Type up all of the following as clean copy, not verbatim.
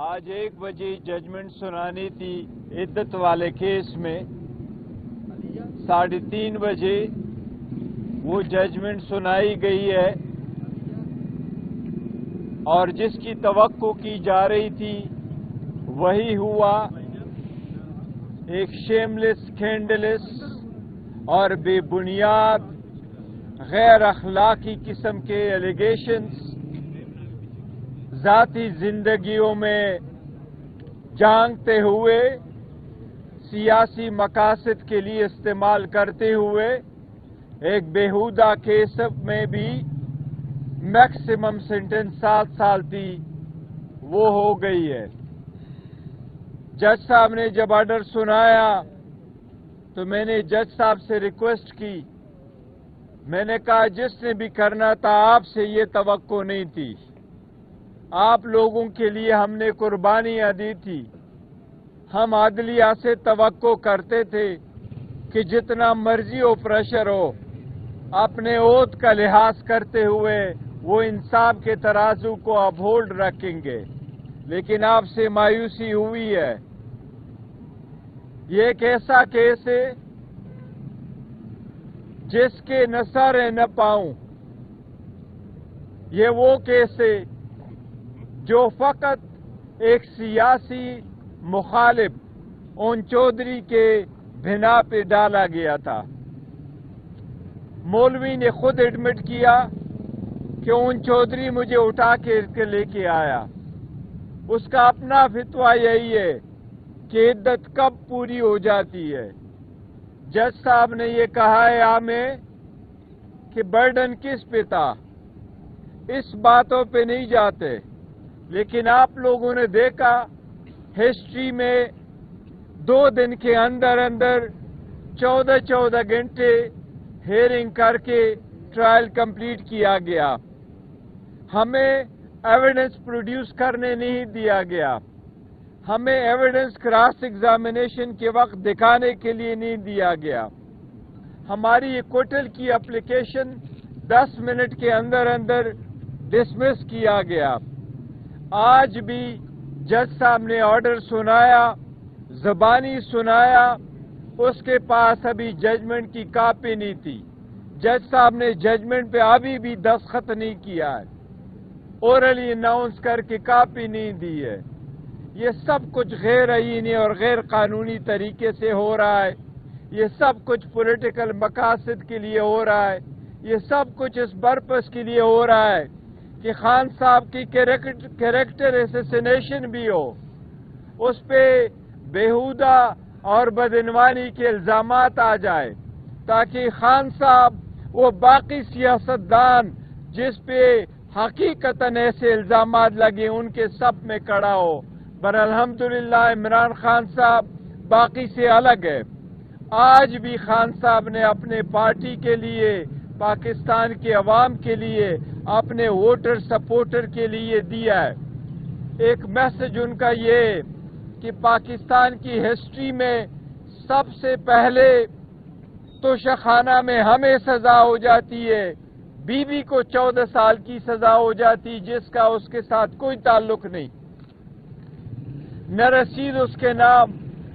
آج 1 بجے ججمنٹ سنانی تھی عدت والے کیس میں، 3:30 بجے وہ ججمنٹ سنائی گئی ہے اور جس کی توقع کی جا رہی تھی وہی ہوا۔ ایک شیملیس، اسکینڈلس اور بے بنیاد غیر اخلاقی قسم کے ایلیگیشنز ذاتی زندگیوں میں جانگتے ہوئے سیاسی مقاصد کے لیے استعمال کرتے ہوئے ایک بیہودہ کیس میں بھی میکسیمم سینٹنس 7 سال تھی وہ ہو گئی ہے۔ جج صاحب نے جب آرڈر سنایا تو میں نے جج صاحب سے ریکویسٹ کی، میں نے کہا جس نے بھی کرنا تھا آپ سے یہ توقع نہیں تھی، آپ لوگوں کے لیے ہم نے قربانیاں دی تھی، ہم عدلیہ سے توقع کرتے تھے کہ جتنا مرضی ہو پریشر ہو اپنے عہد کا لحاظ کرتے ہوئے وہ انصاف کے ترازو کو اپ ہولڈ رکھیں گے، لیکن آپ سے مایوسی ہوئی ہے۔ یہ ایک ایسا کیس ہے جس کے نہ سر ہے نہ پاؤں۔ یہ وہ کیس ہے جو فقط ایک سیاسی مخالف اون چودھری کے بنا پہ ڈالا گیا تھا۔ مولوی نے خود ایڈمٹ کیا کہ اون چودھری مجھے اٹھا کے لے کے آیا۔ اس کا اپنا فتویٰ یہی ہے کہ عدت کب پوری ہو جاتی ہے۔ جج صاحب نے یہ کہا ہے ہمیں کہ برڈن کس پہ تھا، اس باتوں پہ نہیں جاتے، لیکن آپ لوگوں نے دیکھا ہسٹری میں 2 دن کے اندر 14 گھنٹے ہیئرنگ کر کے ٹرائل کمپلیٹ کیا گیا۔ ہمیں ایویڈنس پروڈیوس کرنے نہیں دیا گیا، ہمیں ایویڈنس کراس ایگزامینیشن کے وقت دکھانے کے لیے نہیں دیا گیا۔ ہماری ایکوٹل کی اپلیکیشن 10 منٹ کے اندر ڈسمس کیا گیا۔ آج بھی جج صاحب نے آرڈر سنایا، زبانی سنایا، اس کے پاس ابھی ججمنٹ کی کاپی نہیں تھی۔ جج صاحب نے ججمنٹ پہ ابھی بھی دستخط نہیں کیا ہے، اورلی اناؤنس کر کے کاپی نہیں دی ہے۔ یہ سب کچھ غیر آئینی اور غیر قانونی طریقے سے ہو رہا ہے، یہ سب کچھ پولیٹیکل مقاصد کے لیے ہو رہا ہے، یہ سب کچھ اس پرپس کے لیے ہو رہا ہے کہ خان صاحب کی کیریکٹر اسیسینیشن بھی ہو، اس پہ بیہودہ اور بدعنوانی کے الزامات آ جائے تاکہ خان صاحب وہ باقی سیاستدان جس پہ حقیقتاً ایسے الزامات لگے ان کے صف میں کھڑا ہو۔ پر الحمدللہ عمران خان صاحب باقی سے الگ ہے۔ آج بھی خان صاحب نے اپنے پارٹی کے لیے، پاکستان کے عوام کے لیے، اپنے ووٹر سپورٹر کے لیے دیا ہے۔ ایک میسج ان کا یہ کہ پاکستان کی ہسٹری میں سب سے پہلے توشخانہ میں ہمیں سزا ہو جاتی ہے، بیوی کو 14 سال کی سزا ہو جاتی جس کا اس کے ساتھ کوئی تعلق نہیں، نہ رسید اس کے نام،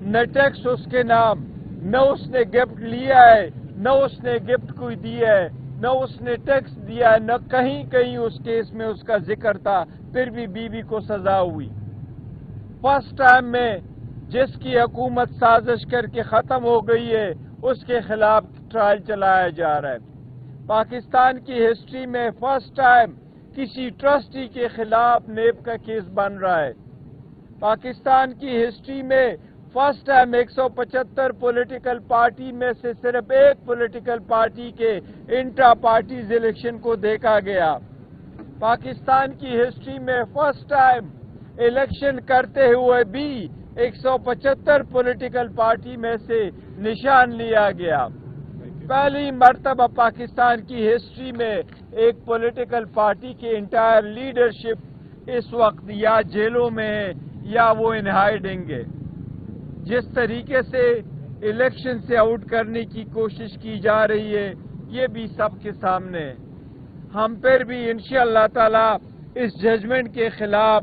نہ ٹیکس اس کے نام، نہ اس نے گفٹ لیا ہے، نہ اس نے گفٹ کوئی دیا ہے، نہ اس نے ٹیکس دیا ہے، نہ کہیں اس کیس میں اس کا ذکر تھا، پھر بھی بیوی کو سزا ہوئی۔ فرسٹ ٹائم میں جس کی حکومت سازش کر کے ختم ہو گئی ہے اس کے خلاف ٹرائل چلایا جا رہا ہے۔ پاکستان کی ہسٹری میں فرسٹ ٹائم کسی ٹرسٹی کے خلاف نیب کا کیس بن رہا ہے۔ پاکستان کی ہسٹری میں فرسٹ ٹائم 175 پولیٹیکل پارٹی میں سے صرف ایک پولیٹیکل پارٹی کے انٹرا پارٹیز الیکشن کو دیکھا گیا۔ پاکستان کی ہسٹری میں فرسٹ ٹائم الیکشن کرتے ہوئے بھی 175 پولیٹیکل پارٹی میں سے نشان لیا گیا۔ پہلی مرتبہ پاکستان کی ہسٹری میں ایک پولیٹیکل پارٹی کے انٹائر لیڈرشپ اس وقت یا جیلوں میں ہے یا وہ ان ہائیڈنگ ہے۔ جس طریقے سے الیکشن سے آؤٹ کرنے کی کوشش کی جا رہی ہے یہ بھی سب کے سامنے ہے۔ ہم پھر بھی انشاءاللہ تعالی اس ججمنٹ کے خلاف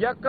1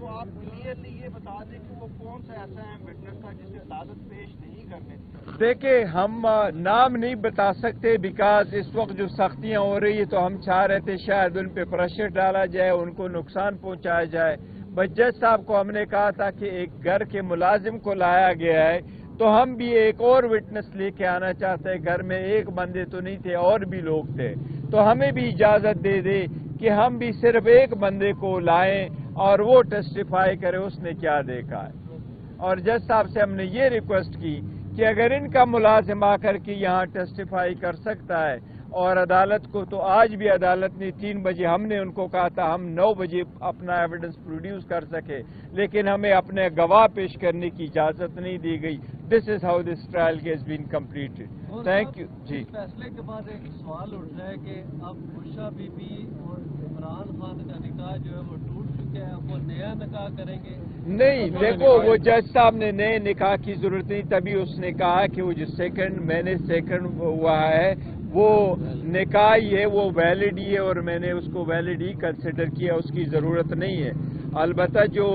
تو آپ کلیئرلی یہ بتا دیں کہ وہ کون سا ایسا ہے وٹنس تھا جسے عدالت پیش نہیں کرنے تھے؟ دیکھیں ہم نام نہیں بتا سکتے بیکاز اس وقت جو سختیاں ہو رہی ہے تو ہم چاہ رہے تھے شاید ان پہ پریشر ڈالا جائے، ان کو نقصان پہنچایا جائے. بس جج صاحب کو ہم نے کہا تھا کہ ایک گھر کے ملازم کو لایا گیا ہے تو ہم بھی ایک اور وٹنس لے کے آنا چاہتے ہیں. گھر میں ایک بندے تو نہیں تھے، اور بھی لوگ تھے، تو ہمیں بھی اجازت دے دے کہ ہم بھی صرف ایک بندے کو لائیں اور وہ ٹیسٹیفائی کرے اس نے کیا دیکھا ہے. اور جج صاحب سے ہم نے یہ ریکویسٹ کی کہ اگر ان کا ملازم آ کر کے یہاں ٹیسٹیفائی کر سکتا ہے اور عدالت کو، تو آج بھی عدالت نے 3 بجے، ہم نے ان کو کہا تھا ہم 9 بجے اپنا ایویڈنس پروڈیوس کر سکے، لیکن ہمیں اپنے گواہ پیش کرنے کی اجازت نہیں دی گئی. This is how this trial has been completed. Thank you. جی فیصلے کے بعد ایک سوال اٹھ رہا ہے کہ اب بشرا بی بی اور عمران خان کا نکاح جو ہے وہ ٹوٹ چکا ہے، اب وہ نیا نکاح کریں گے؟ نہیں، دیکھو وہ جج صاحب نے نئے نکاح کی ضرورت نہیں، تبھی اس نے کہا کہ وہ جو سیکنڈ ہوا ہے وہ نکاح ہی ہے، وہ ویلڈ ہی ہے، اور میں نے اس کو ویلڈ ہی کنسیڈر کیا، اس کی ضرورت نہیں ہے. البتہ جو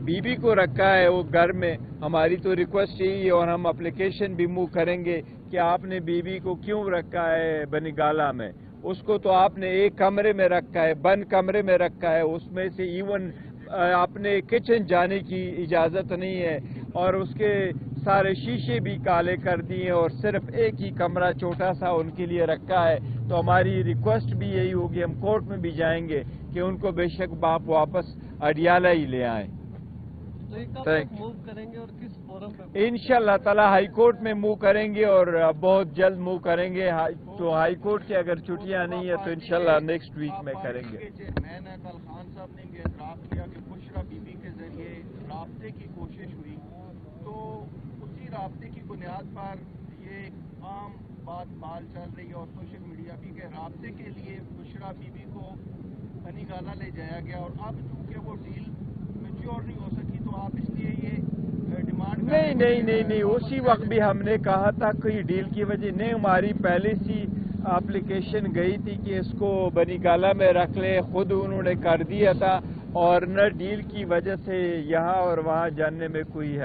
بی بی کو رکھا ہے وہ گھر میں، ہماری تو ریکویسٹ یہی ہے اور ہم اپلیکیشن بھی موو کریں گے کہ آپ نے بی بی کو کیوں رکھا ہے بنی گالہ میں. اس کو تو آپ نے ایک کمرے میں رکھا ہے، بند کمرے میں رکھا ہے، اس میں سے ایون اپنے کچن جانے کی اجازت نہیں ہے، اور اس کے سارے شیشے بھی کالے کر دیے اور صرف ایک ہی کمرہ چھوٹا سا ان کے لیے رکھا ہے. تو ہماری ریکویسٹ بھی یہی ہوگی، ہم کورٹ میں بھی جائیں گے کہ ان کو بے شک باپ واپس اڈیالہ ہی لے آئیں. تو یہ کب تک موو کریں گے اور کس فورم پہ؟ انشاءاللہ تعالی ہائی کورٹ میں موو کریں گے اور بہت جلد موو کریں گے. تو ہائی کورٹ کی اگر چھٹیاں نہیں ہیں تو انشاءاللہ نیکسٹ ویک میں کریں گے. میں نے کل خان صاحب نے بھی اعتراف کیا کہ بشرا بی بی کے ذریعے رابطے کی کوشش ہوئی، تو اسی رابطے کی بنیاد پر یہ عام بات چل رہی ہے اور سوشل میڈیا بھی کہ رابطے کے لیے بشرا بی بی کو بنی گالہ لے جایا گیا، اور اب چونکہ وہ ڈیل میچور نہیں ہو سکی تو آپ اس لیے یہ ڈیمانڈ نہیں اسی وقت بھی ہم نے کہا تھا کہ ڈیل کی وجہ نہیں، ہماری پہلے سی اپلیکیشن گئی تھی کہ اس کو بنی گالہ میں رکھ لے، خود انہوں نے کر دیا تھا، اور نہ ڈیل کی وجہ سے یہاں اور وہاں جاننے میں کوئی